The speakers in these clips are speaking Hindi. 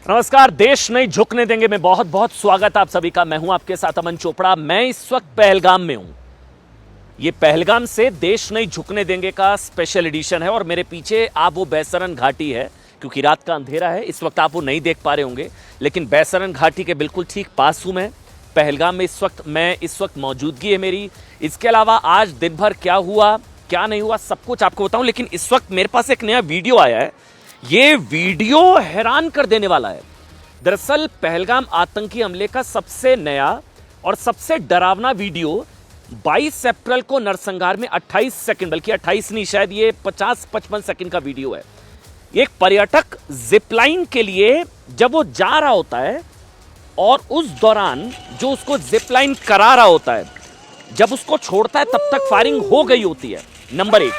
नमस्कार। देश नहीं झुकने देंगे में बहुत बहुत स्वागत आप सभी का। मैं हूं आपके साथ अमन चोपड़ा। मैं इस वक्त पहलगाम में हूं। ये पहलगाम से देश नहीं झुकने देंगे का स्पेशल एडिशन है और मेरे पीछे आप वो बैसरन घाटी है। क्योंकि रात का अंधेरा है इस वक्त आप वो नहीं देख पा रहे होंगे, लेकिन बैसरन घाटी के बिल्कुल ठीक पास हूं मैं। पहलगाम में इस वक्त मौजूदगी है मेरी। इसके अलावा आज दिन भर क्या हुआ क्या नहीं हुआ सब कुछ आपको बताऊं, लेकिन इस वक्त मेरे पास एक नया वीडियो आया है। ये वीडियो हैरान कर देने वाला है। दरअसल पहलगाम आतंकी हमले का सबसे नया और सबसे डरावना वीडियो 22 अप्रैल को नरसंहार में 28 सेकंड, बल्कि 28 नहीं, शायद ये 50-55 सेकंड का वीडियो है। एक पर्यटक जिपलाइन के लिए जब वो जा रहा होता है और उस दौरान जो उसको जिपलाइन करा रहा होता है, जब उसको छोड़ता है तब तक फायरिंग हो गई होती है। नंबर एक।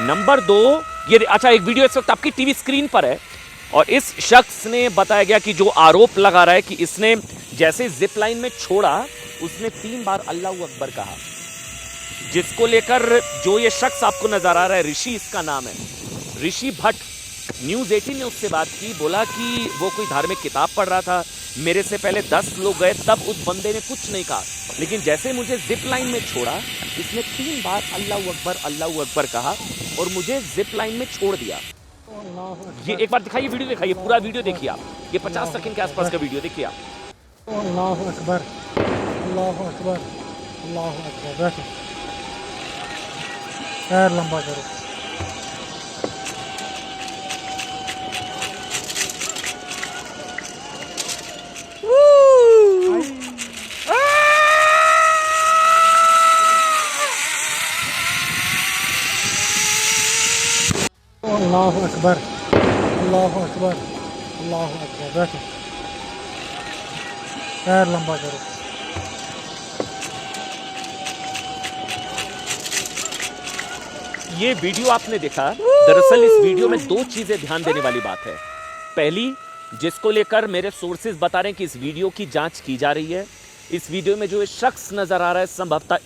नंबर दो, ये अच्छा एक वीडियो इस वक्त आपकी टीवी स्क्रीन पर है और इस शख्स ने बताया गया कि जो आरोप लगा रहा है कि इसने जैसे जिप लाइन में छोड़ा उसने 3 बार अल्लाहू अकबर कहा, जिसको लेकर जो ये शख्स आपको नजर आ रहा है, ऋषि इसका नाम है, ऋषि भट्ट। न्यूज़ 18 ने उससे बात की, बोला कि वो कोई धार्मिक किताब पढ़ रहा था, मेरे से पहले 10 लोग गए तब उस बंदे ने कुछ नहीं कहा, लेकिन जैसे मुझे जिप लाइन में छोड़ा इसने 3 बार अल्लाहू अकबर कहा और मुझे जिप लाइन में छोड़ दिया। ये एक बार दिखाइए, वीडियो दिखाइए, पूरा वीडियो देखिए आप। ये 50 सेकंड के आसपास का वीडियो देखिए आप। अल्लाहु अकबर, अल्लाहु अकबर, अल्लाहु अकबर। बैठो, पैर लंबा करो। अल्लाहु अकबर, अल्लाहु अकबर, अल्लाहु अकबर। बैठो, पैर लंबा करो। ये वीडियो आपने देखा। दरअसल इस वीडियो में 2 चीजें ध्यान देने वाली बात है। पहली, जिसको लेकर मेरे सोर्सेज बता रहे हैं कि इस वीडियो की जांच की जा रही है। इस वीडियो में जो शख्स नजर आ रहा है संभवतः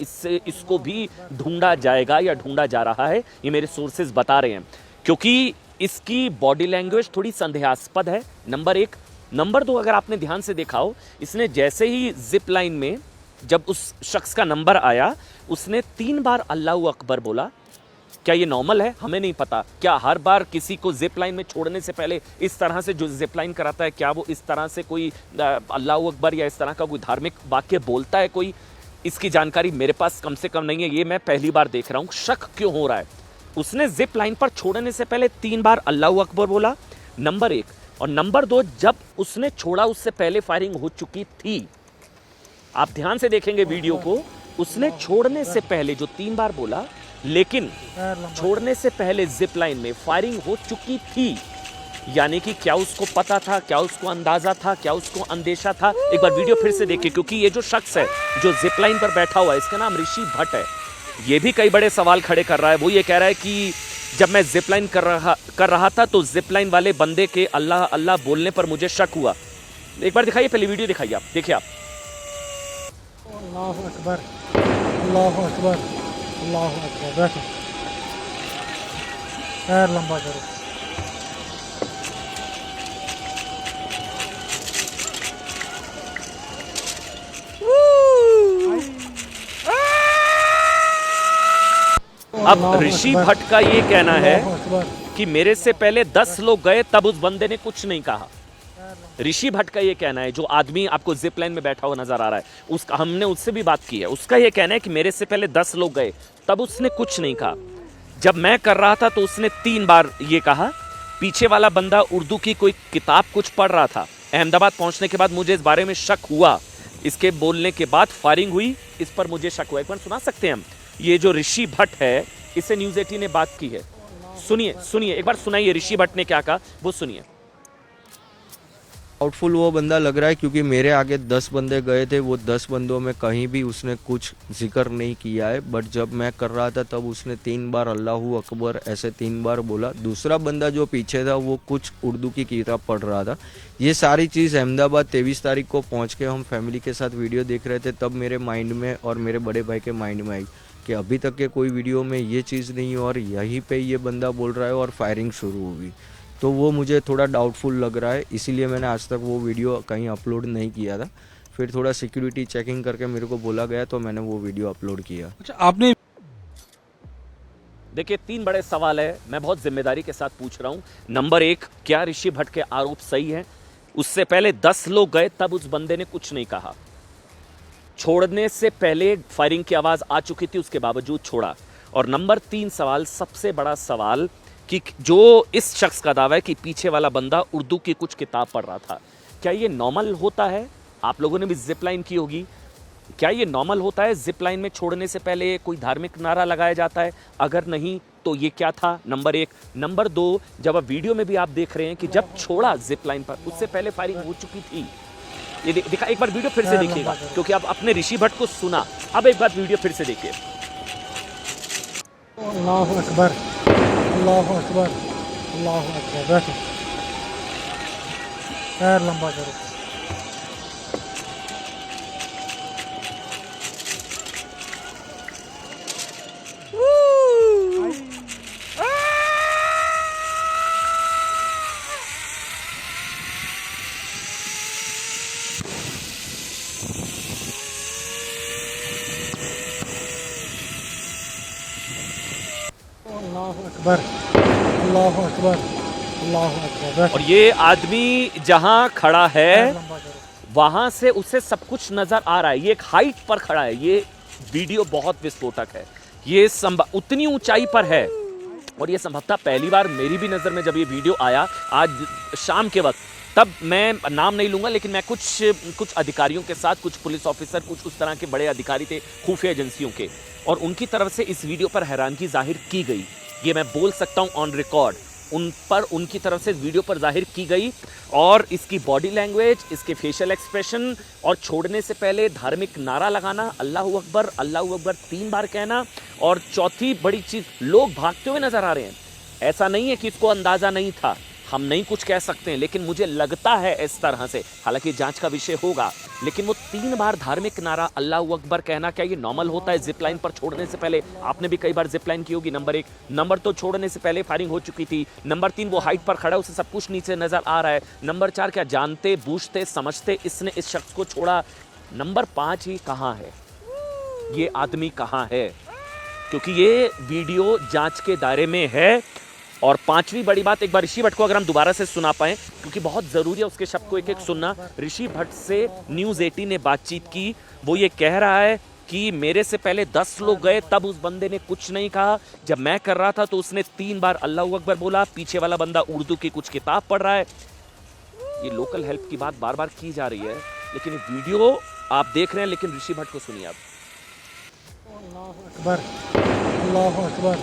इसको भी ढूंढा जाएगा या ढूंढा जा रहा है, ये मेरे सोर्सेज बता रहे हैं, क्योंकि इसकी बॉडी लैंग्वेज थोड़ी संदेहास्पद है। नंबर 1। नंबर 2, अगर आपने ध्यान से देखा हो, इसने जैसे ही जिप लाइन में जब उस शख्स का नंबर आया उसने 3 बार अल्लाहू अकबर बोला। क्या ये नॉर्मल है? हमें नहीं पता। क्या हर बार किसी को जिप लाइन में छोड़ने से पहले इस तरह से जो जिप लाइन कराता है, क्या वो इस तरह से कोई अल्लाहू अकबर या इस तरह का कोई धार्मिक वाक्य बोलता है कोई? इसकी जानकारी मेरे पास कम से कम नहीं है। ये मैं पहली बार देख रहा हूँ। शक क्यों हो रहा है? उसने जिप लाइन पर छोड़ने से पहले 3 बार अल्लाहू अकबर बोला, नंबर 1। और नंबर 2, जब उसने छोड़ा उससे पहले फायरिंग हो चुकी थी। आप ध्यान से देखेंगे वीडियो को, उसने छोड़ने से पहले जो 3 बार बोला, लेकिन छोड़ने से पहले जिप लाइन में फायरिंग हो चुकी थी। यानी कि क्या उसको पता था, क्या उसको अंदाजा था, क्या उसको अंदेशा था? एक बार वीडियो फिर से देखिए, क्योंकि ये जो शख्स है जो जिप लाइन पर बैठा हुआ है, इसका नाम ऋषि भट्ट है। ये भी कई बड़े सवाल खड़े कर रहा है। वो ये कह रहा है कि जब मैं जिप लाइन कर रहा था तो जिप लाइन वाले बंदे के अल्लाह अल्लाह बोलने पर मुझे शक हुआ। एक बार दिखाइए, पहले वीडियो दिखाइए आप, देखिए आप। अल्लाहु अकबर, अल्लाहु अकबर, अल्लाहु अकबर। बैठो, पैर लंबा करो। अब ऋषि भट्ट का ये कहना है कि मेरे से पहले 10 लोग गए तब उस बंदे ने कुछ नहीं कहा। ऋषि भट्ट का ये कहना है, जो आदमी आपको जिप लाइन में बैठा हुआ नजर आ रहा है, उसका हमने उससे भी बात की है। उसका ये कहना है कि मेरे से पहले 10 लोग गए तब उसने कुछ नहीं कहा। जब मैं कर रहा था तो उसने 3 बार ये कहा। पीछे वाला बंदा उर्दू की कोई किताब कुछ पढ़ रहा था। अहमदाबाद पहुंचने के बाद मुझे इस बारे में शक हुआ। इसके बोलने के बाद फायरिंग हुई, इस पर मुझे शक हुआ। एक बार सुना सकते हैं हम? ये जो ऋषि भट्ट है, इससे न्यूज़ 18 ने बात की है। सुनिए, एक बार सुनाइए ऋषि भट्ट ने क्या कहा, वो सुनिए। डाउटफुल वो बंदा लग रहा है, क्योंकि मेरे आगे 10 बंदे गए थे, वो 10 बंदों में कहीं भी उसने कुछ जिक्र नहीं किया है। बट जब मैं कर रहा था तब उसने 3 बार अल्लाहू अकबर ऐसे 3 बार बोला। दूसरा बंदा जो पीछे था वो कुछ उर्दू की किताब पढ़ रहा था। ये सारी चीज़ अहमदाबाद 23 तारीख को पहुंच के हम फैमिली के साथ वीडियो देख रहे थे, तब मेरे माइंड में और मेरे बड़े भाई के माइंड में आई कि अभी तक के कोई वीडियो में ये चीज़ नहीं, और यहीं पे ये बंदा बोल रहा है और फायरिंग शुरू हुई। तो वो मुझे थोड़ा डाउटफुल लग रहा है, इसीलिए मैंने आज तक वो वीडियो कहीं अपलोड नहीं किया था। फिर थोड़ा सिक्योरिटी चेकिंग करके मेरे को बोला गया तो मैंने वो वीडियो अपलोड किया। अच्छा, आपने देखिए, 3 बड़े सवाल है, मैं बहुत जिम्मेदारी के साथ पूछ रहा हूं। नंबर 1, क्या ऋषि भट्ट के आरोप सही है? उससे पहले 10 लोग गए तब उस बंदे ने कुछ नहीं कहा। छोड़ने से पहले फायरिंग की आवाज आ चुकी थी, उसके बावजूद छोड़ा। और नंबर 3 सवाल, सबसे बड़ा सवाल, कि जो इस शख्स का दावा है कि पीछे वाला बंदा उर्दू की कुछ किताब पढ़ रहा था, क्या ये नॉर्मल होता है? आप लोगों ने भी जिप लाइन की होगी, क्या ये नॉर्मल होता है? जिप लाइन में छोड़ने से पहले कोई धार्मिक नारा लगाया जाता है? अगर नहीं तो ये क्या था? नंबर 1। नंबर 2, जब आप वीडियो में भी आप देख रहे हैं कि जब छोड़ा जिप लाइन पर, उससे पहले फायरिंग हो चुकी थी। ये देखा, एक बार वीडियो फिर से देखिएगा, क्योंकि आप अपने ऋषि भट्ट को सुना, अब एक बार वीडियो फिर से देखिए। अल्लाह अकबर, अल्लाह अकबर, अल्लाह अकबर। बैठो, पैर लंबा करो। अल्लाह अकबर, अल्लाह अकबर, अल्लाह अकबर। बैठो, और ये आदमी जहां खड़ा है पैर लंबा करो। वहां से उसे सब कुछ नजर आ रहा है। ये एक हाइट पर खड़ा है, ये वीडियो बहुत विस्फोटक है, ये उतनी ऊंचाई पर है। और ये संभवतः पहली बार मेरी भी नज़र में जब ये वीडियो आया आज शाम के वक्त, तब मैं नाम नहीं लूँगा, लेकिन मैं कुछ अधिकारियों के साथ, कुछ पुलिस ऑफिसर, कुछ उस तरह के बड़े अधिकारी थे खुफिया एजेंसियों के, और उनकी तरफ से इस वीडियो पर हैरानगी जाहिर की गई। ये मैं बोल सकता हूँ ऑन रिकॉर्ड, उनकी तरफ से इस वीडियो पर जाहिर की गई। और इसकी बॉडी लैंग्वेज, इसके फेशियल एक्सप्रेशन, और छोड़ने से पहले धार्मिक नारा लगाना, अल्लाहू अकबर 3 बार कहना, और चौथी बड़ी चीज़, लोग भागते हुए नजर आ रहे हैं। ऐसा नहीं है कि इसको अंदाज़ा नहीं था, हम नहीं कुछ कह सकते हैं, लेकिन मुझे लगता है इस तरह से, हालांकि जांच का विषय होगा, लेकिन वो 3 बार धार्मिक नारा अल्लाहू अकबर कहना, क्या ये नॉर्मल होता है जिप लाइन पर छोड़ने से पहले? आपने भी कई बार जिप लाइन की होगी। नंबर 1। नंबर 2, छोड़ने से पहले फायरिंग हो चुकी थी। नंबर 3, वो हाइट पर खड़ा है, उसे सब कुछ नीचे नजर आ रहा है। नंबर 4, क्या जानते बूझते समझते इसने इस शख्स को छोड़ा? नंबर 5, ही कहाँ है ये आदमी, कहाँ है? क्योंकि ये वीडियो जांच के दायरे में है। और 5वीं बड़ी बात, एक बार ऋषि भट्ट को अगर हम दोबारा से सुना पाएं, क्योंकि बहुत ज़रूरी है उसके शब्द को एक एक सुनना। ऋषि भट्ट से न्यूज़ 18 ने बातचीत की, वो ये कह रहा है कि मेरे से पहले 10 लोग गए तब उस बंदे ने कुछ नहीं कहा, जब मैं कर रहा था तो उसने 3 बार अल्लाहू अकबर बोला, पीछे वाला बंदा उर्दू की कुछ किताब पढ़ रहा है। ये लोकल हेल्प की बात बार बार की जा रही है, लेकिन ये वीडियो आप देख रहे हैं, लेकिन ऋषि भट्ट को सुनिए आप। अल्लाह अकबर, अल्लाह अकबर,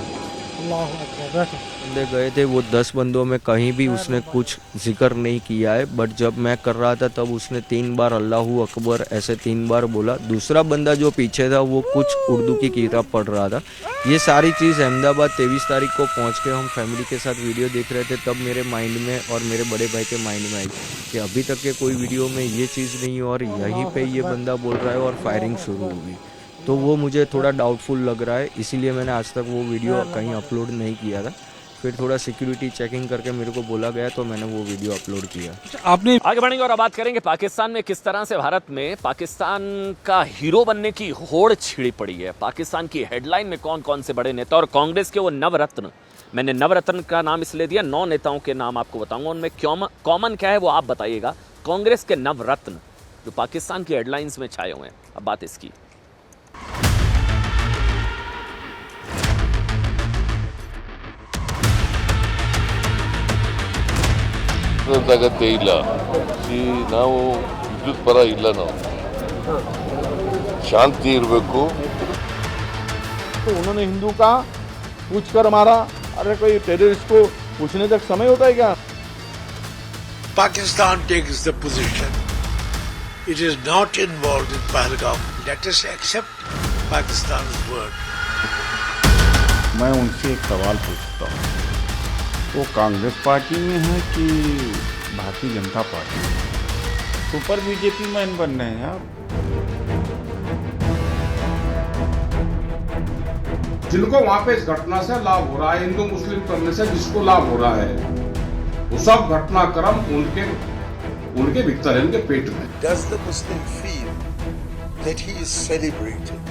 अल्लाह अकबर। बैठो, बंदे गए थे, वो 10 बंदों में कहीं भी उसने कुछ जिक्र नहीं किया है, बट जब मैं कर रहा था तब उसने 3 बार अल्लाहू अकबर ऐसे 3 बार बोला। दूसरा बंदा जो पीछे था वो कुछ उर्दू की किताब पढ़ रहा था। ये सारी चीज़ अहमदाबाद 23 तारीख को पहुंच के हम फैमिली के साथ वीडियो देख रहे थे, तब मेरे माइंड में और मेरे बड़े भाई के माइंड में आई कि अभी तक के कोई वीडियो में ये चीज़ नहीं, और यहीं पे ये बंदा बोल रहा है और फायरिंग शुरू होगी, तो वो मुझे थोड़ा डाउटफुल लग रहा है, इसीलिए मैंने आज तक वो वीडियो कहीं अपलोड नहीं किया था। फिर थोड़ा सिक्योरिटी चेकिंग करके मेरे को बोला गया तो मैंने वो वीडियो अपलोड किया। अच्छा, आपने आगे बढ़ेंगे और अब बात करेंगे पाकिस्तान में किस तरह से भारत में पाकिस्तान का हीरो बनने की होड़ छिड़ी पड़ी है। पाकिस्तान की हेडलाइन में कौन कौन से बड़े नेता, और कांग्रेस के वो नवरत्न, मैंने नवरत्न का नाम इसलिए दिया, 9 नेताओं के नाम आपको बताऊंगा, उनमें कॉमन क्या है वो आप बताइएगा। कांग्रेस के नवरत्न जो पाकिस्तान की हेडलाइंस में छाए हुए हैं, अब बात इसकी। ಅಗತ್ಯ ಇಲ್ಲ. ನಾವು ವಿದ್ಯುತ್ ಪರ ಇಲ್ಲ, ನಾವು ಶಾಂತಿ ಇರಬೇಕು. तो उन्होंने हिंदू का पूछ कर मारा, अरे कोई टेररिस्ट को पूछने तक समय होता है क्या? Pakistan takes the position it is not involved in Pahalgam. Let us accept Pakistan's word. मैं उनसे एक सवाल पूछता हूँ, वो कांग्रेस पार्टी में है कि भारतीय जनता पार्टी में? सुपर बीजेपी मैन बन रहे हैं यार। जिनको वहां पे इस घटना से लाभ हो रहा है, हिंदू मुस्लिम करने से जिसको लाभ हो रहा है, वो सब घटनाक्रम उनके भीतर है, उनके पेट में। Does the Muslim feel that he is celebrated?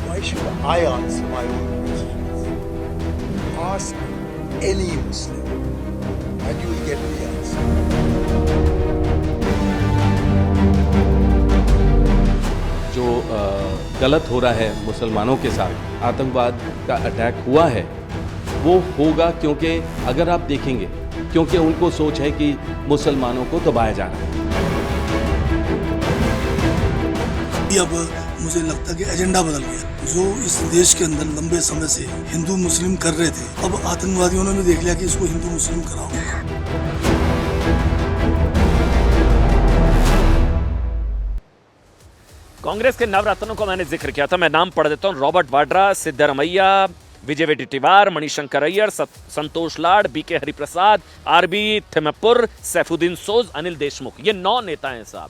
Why should I answer my own questions? Ask any Muslim and you will get the answer. जो गलत हो रहा है मुसलमानों के साथ, आतंकवाद का अटैक हुआ है, वो होगा क्योंकि अगर आप देखेंगे, क्योंकि उनको सोच है कि मुसलमानों को दबाया जाना है। अब मुझे लगता है कि एजेंडा बदल गया। जो इस देश के अंदर लंबे समय से हिंदू मुस्लिम कर रहे थे, अब आतंकवादियों ने भी देख लिया कि इसको हिंदू मुस्लिम कराओ। कांग्रेस के नवरत्नों को मैंने जिक्र किया था, मैं नाम पढ़ देता हूं। रॉबर्ट वाड्रा, सिद्धरमैया, विजय वेडेट्टीवार, मणिशंकर अय्यर, संतोष लाड, बीके हरिप्रसाद, आरबी थिम्मपुर, सैफुद्दीन सोज, अनिल देशमुख। ये 9 नेता हैं साहब।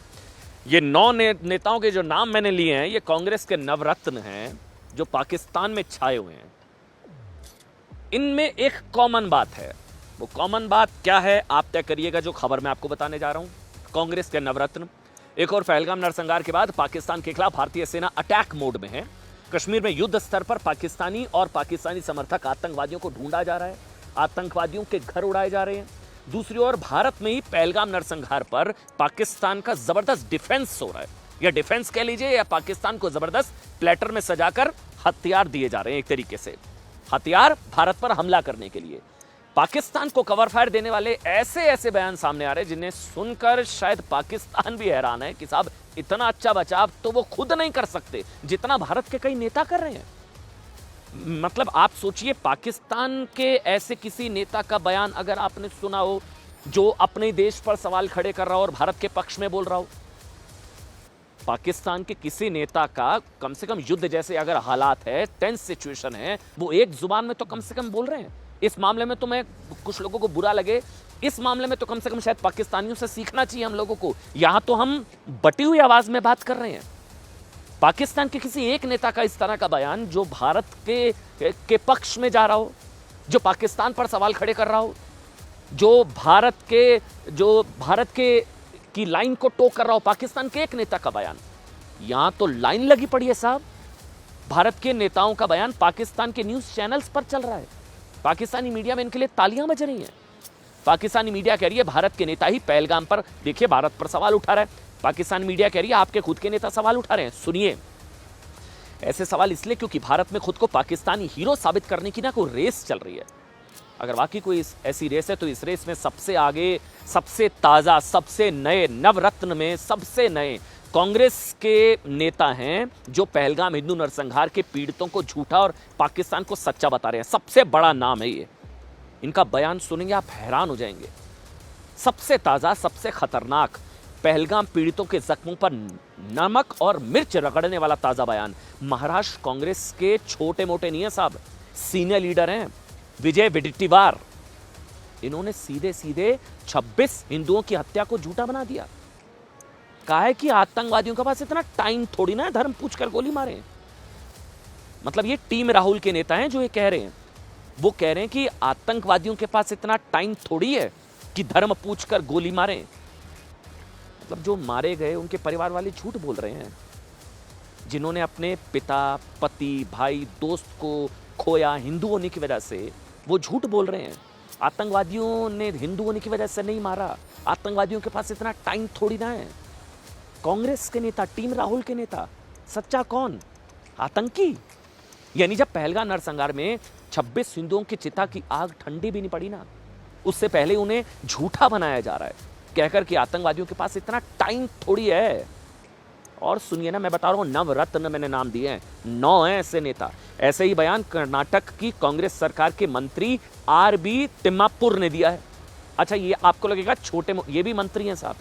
ये 9 नेताओं के जो नाम मैंने लिए हैं, ये कांग्रेस के नवरत्न हैं जो पाकिस्तान में छाए हुए हैं। इनमें एक कॉमन बात है। वो कॉमन बात क्या है आप तय करिएगा, जो खबर मैं आपको बताने जा रहा हूं। कांग्रेस के नवरत्न। एक और पहलगाम नरसंहार के बाद पाकिस्तान के खिलाफ भारतीय सेना अटैक मोड में है। कश्मीर में युद्ध स्तर पर पाकिस्तानी और पाकिस्तानी समर्थक आतंकवादियों को ढूंढा जा रहा है। आतंकवादियों के घर उड़ाए जा रहे हैं। दूसरी ओर भारत में ही पहलगाम नरसंहार पर पाकिस्तान का जबरदस्त डिफेंस हो रहा है, या डिफेंस कह लीजिए, या पाकिस्तान को जबरदस्त प्लेटर में सजाकर हथियार दिए जा रहे हैं। एक तरीके से हथियार भारत पर हमला करने के लिए पाकिस्तान को कवर फायर देने वाले ऐसे बयान सामने आ रहे हैं जिन्हें सुनकर शायद पाकिस्तान भी हैरान है कि साहब इतना अच्छा बचाव तो वो खुद नहीं कर सकते जितना भारत के कई नेता कर रहे हैं। मतलब आप सोचिए, पाकिस्तान के ऐसे किसी नेता का बयान अगर आपने सुना हो जो अपने देश पर सवाल खड़े कर रहा हो और भारत के पक्ष में बोल रहा हो। पाकिस्तान के किसी नेता का कम से कम युद्ध जैसे अगर हालात है, टेंस सिचुएशन है, वो एक जुबान में तो कम से कम बोल रहे हैं। इस मामले में तो मैं, कुछ लोगों को बुरा लगे, इस मामले में तो कम से कम शायद पाकिस्तानियों से सीखना चाहिए हम लोगों को। यहां तो हम बटी हुई आवाज में बात कर रहे हैं। पाकिस्तान के किसी एक नेता का इस तरह का बयान जो भारत के पक्ष में जा रहा हो, जो पाकिस्तान पर सवाल खड़े कर रहा हो, जो भारत के की लाइन को टोक कर रहा हो, पाकिस्तान के एक नेता का बयान। यहां तो लाइन लगी पड़ी है साहब। भारत के नेताओं का बयान पाकिस्तान के न्यूज चैनल्स पर चल रहा है। पाकिस्तानी मीडिया में इनके लिए तालियां बज रही हैं। पाकिस्तानी मीडिया कह रही है भारत के नेता ही पहलगाम पर, देखिए, भारत पर सवाल उठा रहा है। पाकिस्तानी मीडिया कह रही है आपके खुद के नेता सवाल उठा रहे हैं। सुनिए, ऐसे सवाल इसलिए क्योंकि भारत में खुद को पाकिस्तानी हीरो साबित करने की ना कोई रेस चल रही है। अगर वाकई कोई ऐसी रेस है तो इस रेस में सबसे आगे, सबसे ताजा, सबसे नए नवरत्न में सबसे नए कांग्रेस के नेता हैं जो पहलगाम हिंदू नरसंहार के पीड़ितों को झूठा और पाकिस्तान को सच्चा बता रहे हैं। सबसे बड़ा नाम है ये। इनका बयान सुनेंगे आप हैरान हो जाएंगे। सबसे ताजा, सबसे खतरनाक, पहलगाम पीड़ितों के जख्मों पर नमक और मिर्च रगड़ने वाला ताजा बयान। महाराष्ट्र कांग्रेस के छोटे मोटे नहीं है साहब, सीनियर लीडर हैं विजय वेडेट्टीवार। इन्होंने सीधे सीधे 26 हिंदुओं की हत्या को झूठा बना दिया। कहा है कि आतंकवादियों के पास इतना टाइम थोड़ी ना है धर्म पूछकर गोली मारे। मतलब ये टीम राहुल के नेता हैं जो ये कह रहे हैं। वो कह रहे हैं कि आतंकवादियों के पास इतना टाइम थोड़ी है कि धर्म पूछकर गोली मारे। मतलब जो मारे गए उनके परिवार वाले झूठ बोल रहे हैं। जिन्होंने अपने पिता, पति, भाई, दोस्त को खोया हिंदू होने की वजह से, वो झूठ बोल रहे हैं। आतंकवादियों ने हिंदू होने की वजह से नहीं मारा। आतंकवादियों के पास इतना टाइम थोड़ी ना है। कांग्रेस के नेता, टीम राहुल के नेता, सच्चा कौन? आतंकी। यानी जब पहलगाम नरसंहार में 26 हिंदुओं की चिता की आग ठंडी भी नहीं पड़ी ना, उससे पहले उन्हें झूठा बनाया जा रहा है कहकर कि आतंकवादियों के पास इतना टाइम थोड़ी है। और सुनिए ना, मैं बता रहा हूं, नवरत्न मैंने नाम दिए हैं, 9 हैं ऐसे नेता। ऐसे ही बयान कर्नाटक की कांग्रेस सरकार के मंत्री आरबी तिम्मापुर ने दिया है। अच्छा, ये आपको लगेगा छोटे, ये भी मंत्री हैं साहब,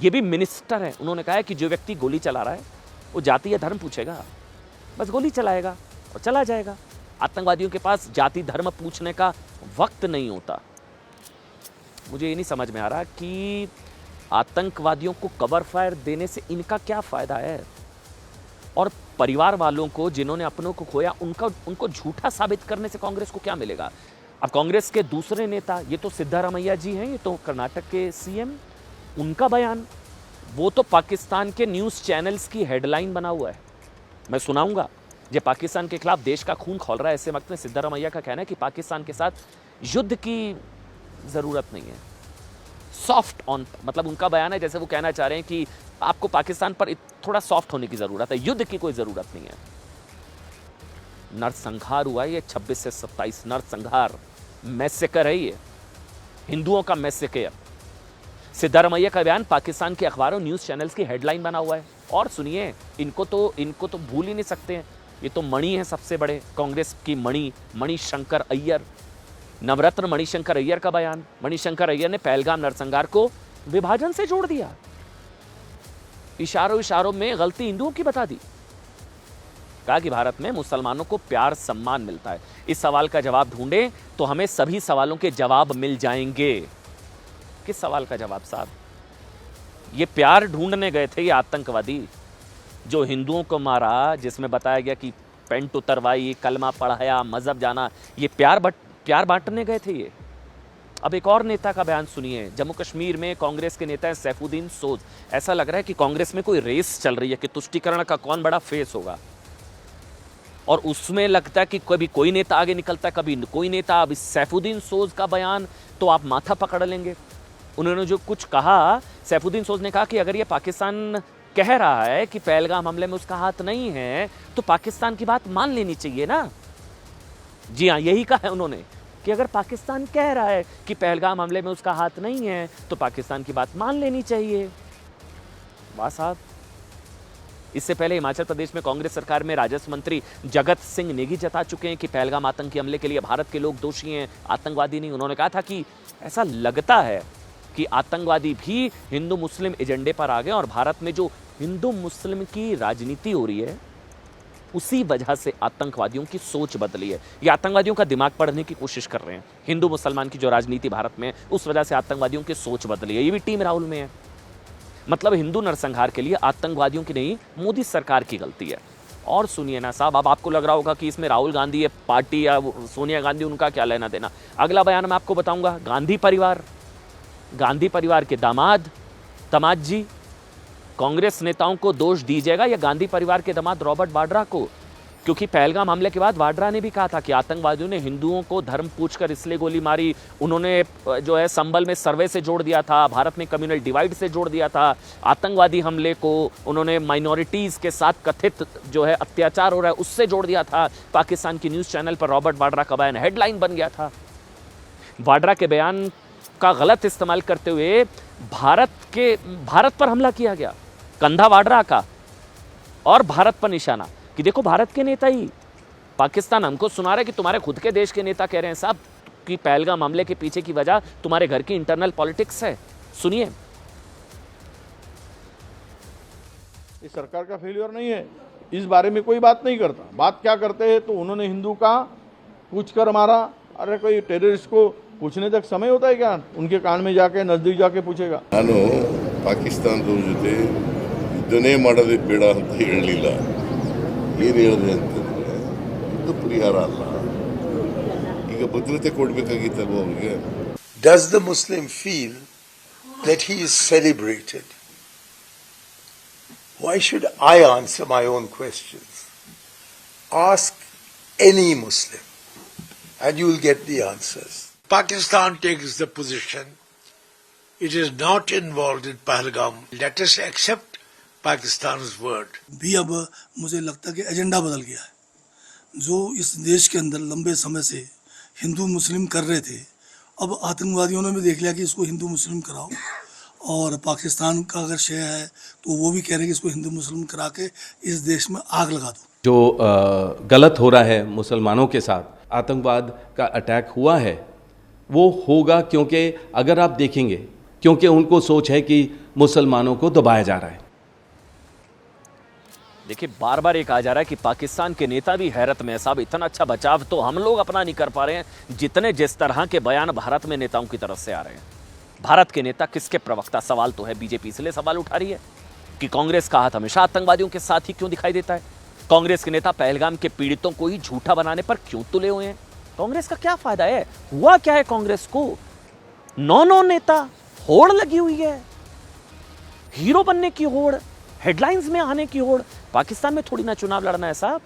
ये भी मिनिस्टर है। उन्होंने कहा है कि जो व्यक्ति गोली चला रहा है वो जाति या धर्म पूछेगा, बस गोली चलाएगा और चला जाएगा। आतंकवादियों के पास जाति धर्म पूछने का वक्त नहीं होता। मुझे ये नहीं समझ में आ रहा कि आतंकवादियों को कवर फायर देने से इनका क्या फायदा है, और परिवार वालों को जिन्होंने अपनों को खोया उनको झूठा साबित करने से कांग्रेस को क्या मिलेगा। अब कांग्रेस के दूसरे नेता, ये तो सिद्धारमैया जी हैं, ये तो कर्नाटक के सीएम, उनका बयान वो तो पाकिस्तान के न्यूज़ चैनल्स की हेडलाइन बना हुआ है। मैं सुनाऊंगा। ये पाकिस्तान के खिलाफ देश का खून खौल रहा है, ऐसे वक्त में सिद्धारमैया का कहना है कि पाकिस्तान के साथ युद्ध की ज़रूरत नहीं है। सॉफ्ट ऑन, मतलब उनका बयान है जैसे वो कहना चाह रहे हैं कि आपको पाकिस्तान पर थोड़ा सॉफ्ट होने की ज़रूरत है, युद्ध की कोई ज़रूरत नहीं है। नरसंहार हुआ है ये 26 से 27, नरसंहार, मैसेकर है ये, हिंदुओं का मैसेकर। सिद्धारमैया का बयान पाकिस्तान के अखबारों, न्यूज़ चैनल्स की हेडलाइन बना हुआ है। और सुनिए, इनको तो भूल ही नहीं सकते हैं, ये तो मणि है सबसे बड़े, कांग्रेस की मणिशंकर अय्यर, नवरत्न मणिशंकर अय्यर का बयान। मणिशंकर अय्यर ने पहलगाम नरसंहार को विभाजन से जोड़ दिया, इशारों में गलती हिंदुओं की बता दी। कहा कि भारत में मुसलमानों को प्यार सम्मान मिलता है। इस सवाल का जवाब ढूंढें तो हमें सभी सवालों के जवाब मिल जाएंगे। किस सवाल का जवाब साहब? ये प्यार ढूंढने गए थे ये आतंकवादी जो हिंदुओं को मारा, जिसमें बताया गया कि पेंट उतरवाई, कलमा पढ़ाया, मजहब जाना, ये प्यार बांटने गए थे ये। अब एक और नेता का बयान सुनिए। जम्मू कश्मीर में कांग्रेस के नेता हैं सैफुद्दीन सोज। ऐसा लग रहा है कि कांग्रेस में कोई रेस चल रही है कि तुष्टीकरण का कौन बड़ा फेस होगा, और उसमें लगता है कि कभी कोई नेता आगे निकलता है, कभी कोई नेता। अब सैफुद्दीन सोज का बयान तो आप माथा पकड़ लेंगे। उन्होंने जो कुछ कहा, सैफुद्दीन सोज ने कहा कि अगर ये पाकिस्तान कह रहा है कि पहलगाम हमले में उसका हाथ नहीं है तो पाकिस्तान की बात मान लेनी चाहिए ना। जी हाँ, यही कहा है उन्होंने कि अगर पाकिस्तान कह रहा है कि पहलगाम हमले में उसका हाथ नहीं है तो पाकिस्तान की बात मान लेनी चाहिए। वाह साहब। इससे पहले हिमाचल प्रदेश में कांग्रेस सरकार में राजस्व मंत्री जगत सिंह नेगी जता चुके हैं कि पहलगाम आतंकी हमले के लिए भारत के लोग दोषी हैं, आतंकवादी नहीं। उन्होंने कहा था कि ऐसा लगता है कि आतंकवादी भी हिंदू मुस्लिम एजेंडे पर आ गए और भारत में जो हिंदू मुस्लिम की राजनीति हो रही है उसी वजह से आतंकवादियों की सोच बदली है। ये आतंकवादियों का दिमाग पढ़ने की कोशिश कर रहे हैं। हिंदू मुसलमान की जो राजनीति भारत में, उस वजह से आतंकवादियों की सोच बदली है। ये भी टीम राहुल में है। मतलब हिंदू नरसंहार के लिए आतंकवादियों की नहीं, मोदी सरकार की गलती है। और सुनिए ना साहब, अब आपको लग रहा होगा कि इसमें राहुल गांधी, पार्टी या सोनिया गांधी, उनका क्या लेना देना। अगला बयान मैं आपको बताऊंगा। गांधी परिवार के दामाद जी, कांग्रेस नेताओं को दोष दीजिएगा या गांधी परिवार के दामाद रॉबर्ट वाड्रा को, क्योंकि पहलगाम हमले के बाद वाड्रा ने भी कहा था कि आतंकवादियों ने हिंदुओं को धर्म पूछकर इसलिए गोली मारी। उन्होंने जो है संभल में सर्वे से जोड़ दिया था, भारत में कम्युनल डिवाइड से जोड़ दिया था। आतंकवादी हमले को उन्होंने माइनॉरिटीज़ के साथ कथित जो है अत्याचार हो रहा है उससे जोड़ दिया था। पाकिस्तान की न्यूज़ चैनल पर रॉबर्ट वाड्रा का बयान हेडलाइन बन गया था। वाड्रा के बयान का गलत इस्तेमाल करते हुए भारत पर हमला किया गया, कंधा वाड्रा का, और भारत पर निशाना कि देखो भारत के नेता ही पाकिस्तान हमको सुना रहा है कि तुम्हारे खुद के देश के नेता कह रहे हैं साहब कि पहलगाम हमले के पीछे की वजह तुम्हारे घर की इंटरनल पॉलिटिक्स है। सुनिए। इस सरकार का फेलियर नहीं है, इस बारे में कोई बात नहीं करता। बात क्या करते हैं तो उन्होंने हिंदू का पूछ कर मारा। अरे कोई टेररिस्ट को पूछने तक समय होता है क्या? उनके कान में जाके नजदीक जाके पूछेगा। ನಾನು ಪಾಕಿಸ್ತಾನದವ್ರ ಜೊತೆ ಯುದ್ಧನೇ ಮಾಡೋದೇ ಬೇಡ ಅಂತ ಹೇಳಲಿಲ್ಲ. ಏನು ಹೇಳಿದೆ ಅಂತಂದ್ರೆ ಇದು ಪರಿಹಾರ ಅಲ್ಲ, ಈಗ ಭದ್ರತೆ ಕೊಡಬೇಕಾಗಿತ್ತಲ್ವ ಅವ್ರಿಗೆ. Does the Muslim feel that he is celebrated? Why should I answer my own questions? Ask any Muslim and you will get the answers. Pakistan takes the position it is not involved in Pahalgam. Let us accept Pakistan's word. भी अब मुझे लगता है कि एजेंडा बदल गया है। जो इस देश के अंदर लंबे समय से हिंदू मुस्लिम कर रहे थे, अब आतंकवादियों ने भी देख लिया कि इसको हिंदू मुस्लिम कराओ, और पाकिस्तान का अगर शेयर है तो वो भी कह रहे हैं कि इसको हिंदू मुस्लिम करा के इस देश में आग लगा दो। जो गलत हो रहा है मुसलमानों के साथ, आतंकवाद का अटैक हुआ है, वो होगा क्योंकि अगर आप देखेंगे, क्योंकि उनको सोच है कि मुसलमानों को दबाया जा रहा है। देखिए, बार बार ये कहा जा रहा है कि पाकिस्तान के नेता भी हैरत में है साहब। इतना अच्छा बचाव तो हम लोग अपना नहीं कर पा रहे हैं जितने जिस तरह के बयान भारत में नेताओं की तरफ से आ रहे हैं। भारत के नेता किसके प्रवक्ता? सवाल तो है। बीजेपी इसलिए सवाल उठा रही है कि कांग्रेस का हाथ हमेशा आतंकवादियों के साथ ही क्यों दिखाई देता है? कांग्रेस के नेता पहलगाम के पीड़ितों को ही झूठा बनाने पर क्यों तुले हुए हैं? कांग्रेस का क्या फायदा है? हुआ क्या है कांग्रेस को? 9 नेता, होड़ लगी हुई है, हीरो बनने की होड़, हेडलाइंस में आने की होड़। पाकिस्तान में थोड़ी ना चुनाव लड़ना है साहब।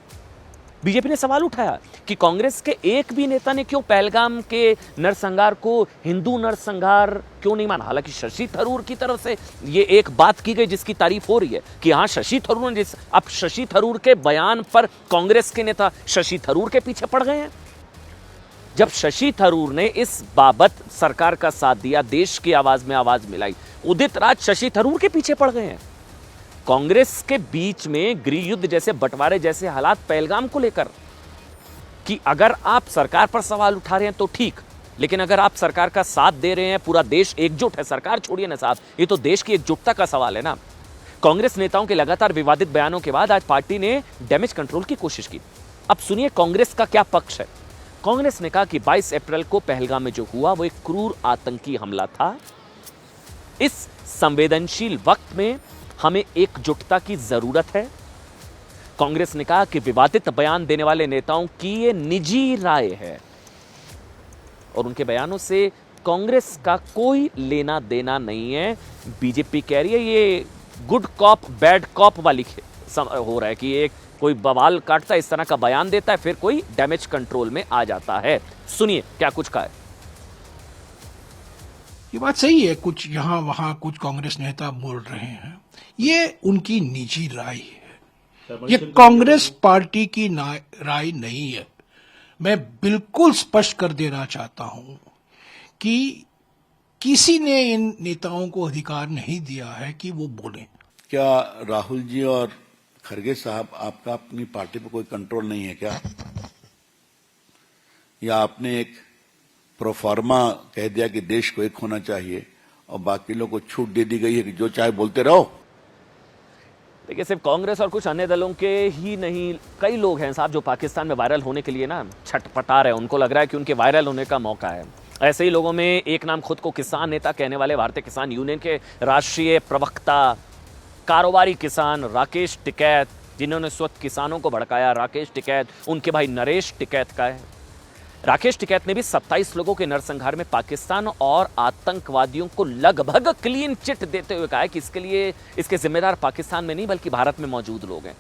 बीजेपी ने सवाल उठाया कि कांग्रेस के एक भी नेता ने क्यों पहलगाम के नरसंहार को हिंदू नरसंहार क्यों नहीं माना। हालांकि शशि थरूर की तरफ से ये एक बात की गई जिसकी तारीफ हो रही है कि हाँ शशि थरूर ने अब शशि थरूर के बयान पर कांग्रेस के नेता शशि थरूर के पीछे पड़ गए हैं। जब शशि थरूर ने इस बाबत सरकार का साथ दिया, देश की आवाज में आवाज मिलाई, उदित राज शशि थरूर के पीछे पड़ गए हैं। कांग्रेस के बीच में गृह युद्ध जैसे बंटवारे जैसे हालात पहलगाम को लेकर कि अगर आप सरकार पर सवाल उठा रहे हैं तो ठीक, लेकिन अगर आप सरकार का साथ दे रहे हैं, पूरा देश एकजुट है, सरकार छोड़िए ना साहब, ये तो देश की एकजुटता का सवाल है ना। कांग्रेस नेताओं के लगातार विवादित बयानों के बाद आज पार्टी ने डैमेज कंट्रोल की कोशिश की। अब सुनिए कांग्रेस का क्या पक्ष है। कांग्रेस ने कहा कि 22 अप्रैल को पहलगाम में जो हुआ वो एक क्रूर आतंकी हमला था। इस संवेदनशील वक्त में हमें एकजुटता की जरूरत है। कांग्रेस ने कहा कि विवादित बयान देने वाले नेताओं की ये निजी राय है और उनके बयानों से कांग्रेस का कोई लेना देना नहीं है। बीजेपी कह रही है ये गुड कॉप बैड कॉप वाली हो रहा है कि एक कोई बवाल काटता है, इस तरह का बयान देता है, फिर कोई डैमेज कंट्रोल में आ जाता है। सुनिए क्या कुछ कहा है। ये बात सही है, कुछ यहाँ वहाँ कुछ कांग्रेस नेता बोल रहे हैं, ये उनकी निजी राय है, ये कांग्रेस पार्टी की राय नहीं है। मैं बिल्कुल स्पष्ट कर देना चाहता हूं कि किसी ने इन नेताओं को अधिकार नहीं दिया है कि वो बोलें। क्या राहुल जी और खरगे साहब, आपका अपनी पार्टी पर कोई कंट्रोल नहीं है क्या? या आपने एक प्रोफार्मा कह दिया कि देश को एक होना चाहिए और बाकी लोगों को छूट दे दी गई है कि जो चाहे बोलते रहो? देखिए सिर्फ कांग्रेस और कुछ अन्य दलों के ही नहीं, कई लोग हैं साहब जो पाकिस्तान में वायरल होने के लिए ना छटपटा रहे हैं। उनको लग रहा है कि उनके वायरल होने का मौका है। ऐसे ही लोगों में एक नाम खुद को किसान नेता कहने वाले भारतीय किसान यूनियन के राष्ट्रीय प्रवक्ता, कारोबारी किसान राकेश टिकैत, जिन्होंने स्वतः किसानों को भड़काया, राकेश टिकैत उनके भाई नरेश टिकैत का है। राकेश टिकैत ने भी 27 लोगों के नरसंहार में पाकिस्तान और आतंकवादियों को लगभग क्लीन चिट देते हुए कहा है कि इसके जिम्मेदार पाकिस्तान में नहीं बल्कि भारत में मौजूद लोग हैं।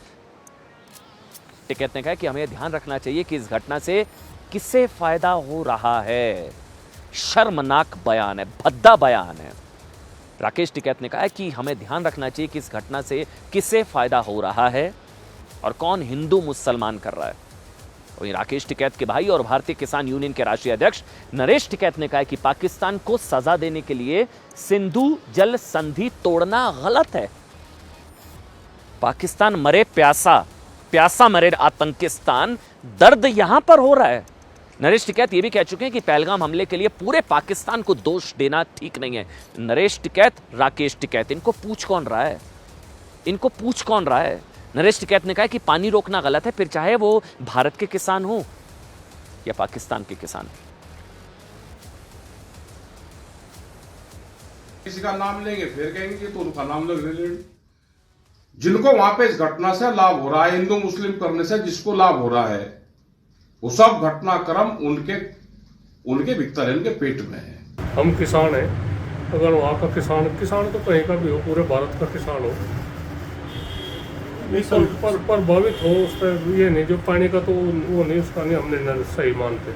टिकैत ने कहा कि हमें ध्यान रखना चाहिए कि इस घटना से किससे फायदा हो रहा है। शर्मनाक बयान है, भद्दा बयान है। राकेश टिकैत ने कहा कि हमें ध्यान रखना चाहिए कि इस घटना से किससे फायदा हो रहा है और कौन हिंदू मुसलमान कर रहा है। वहीं राकेश टिकैत के भाई और भारतीय किसान यूनियन के राष्ट्रीय अध्यक्ष नरेश टिकैत ने कहा कि पाकिस्तान को सजा देने के लिए सिंधु जल संधि तोड़ना गलत है। पाकिस्तान मरे प्यासा मरे आतंकिस्तान, दर्द यहां पर हो रहा है। नरेश टिकैत ये भी कह चुके हैं कि पहलगाम हमले के लिए पूरे पाकिस्तान को दोष देना ठीक नहीं है। नरेश टिकैत, राकेश टिकैत, इनको पूछ कौन रहा है? नरेश टिकैत ने कहा कि पानी रोकना गलत है, फिर चाहे वो भारत के किसान हो या पाकिस्तान के किसान। किसी का नाम लेंगे फिर कहेंगे कि तो उनका नाम लग रहे। जिनको वहां पे इस घटना से लाभ हो रहा है, हिंदू मुस्लिम करने से जिसको लाभ हो रहा है, वो सब घटनाक्रम उनके भीतर है, उनके पेट में है। हम किसान हैं, अगर वहाँ का किसान तो कहीं का भी हो, पूरे भारत का किसान हो, पर प्रभावित हो उसका ये नहीं, जो पानी का तो वो नहीं, उसका नहीं हमने सही मानते।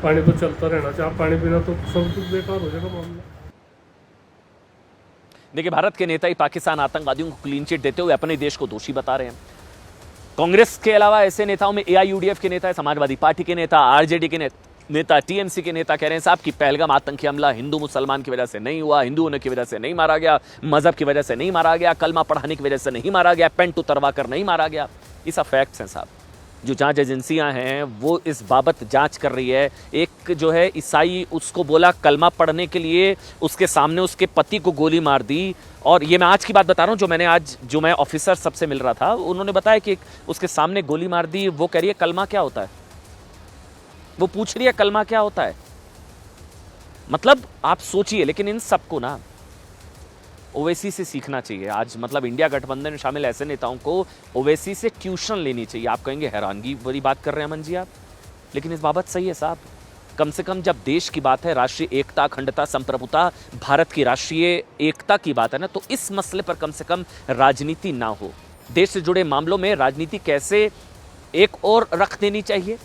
पानी तो चलता रहना चाहिए, पानी बिना तो सब कुछ बेकार हो जाएगा मामला। देखिए भारत के नेता ही पाकिस्तान आतंकवादियों को क्लीन चिट देते हुए अपने देश को दोषी बता रहे हैं। कांग्रेस के अलावा ऐसे नेताओं में एआईयूडीएफ के नेता, समाजवादी पार्टी के नेता, आरजेडी के नेता, टीएमसी के नेता कह रहे हैं साहब कि पहलगाम आतंकी हमला हिंदू मुसलमान की वजह से नहीं हुआ, हिंदू होने की वजह से नहीं मारा गया, मजहब की वजह से नहीं मारा गया, कलमा पढ़ाने की वजह से नहीं मारा गया, पेंट उतरवा कर नहीं मारा गया। ये सब फैक्ट्स हैं साहब। जो जांच एजेंसियां हैं वो इस बाबत जांच कर रही है। एक जो है ईसाई, उसको बोला कलमा पढ़ने के लिए, उसके सामने उसके पति को गोली मार दी। और ये मैं आज की बात बता रहा हूँ, जो मैं ऑफिसर सबसे मिल रहा था, उन्होंने बताया कि उसके सामने गोली मार दी। वो कह रही है कलमा क्या होता है, वो पूछ रही है कलमा क्या होता है। मतलब आप सोचिए, लेकिन इन सबको ना ओवैसी से सीखना चाहिए। आज मतलब इंडिया गठबंधन में शामिल ऐसे नेताओं को ओवैसी से ट्यूशन लेनी चाहिए। आप कहेंगे हैरानगी वाली बात कर रहे हैं अमन जी आप। लेकिन इस बाबत सही है साहब, कम से कम जब देश की बात है, राष्ट्रीय एकता, अखंडता, संप्रभुता, भारत की राष्ट्रीय एकता की बात है ना, तो इस मसले पर कम से कम राजनीति ना हो। देश से जुड़े मामलों में राजनीति कैसे एक और रख देनी चाहिए।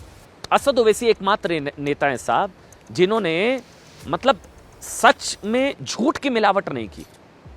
असद ओवैसी एकमात्र नेता हैं साहब जिन्होंने मतलब सच में झूठ की मिलावट नहीं की।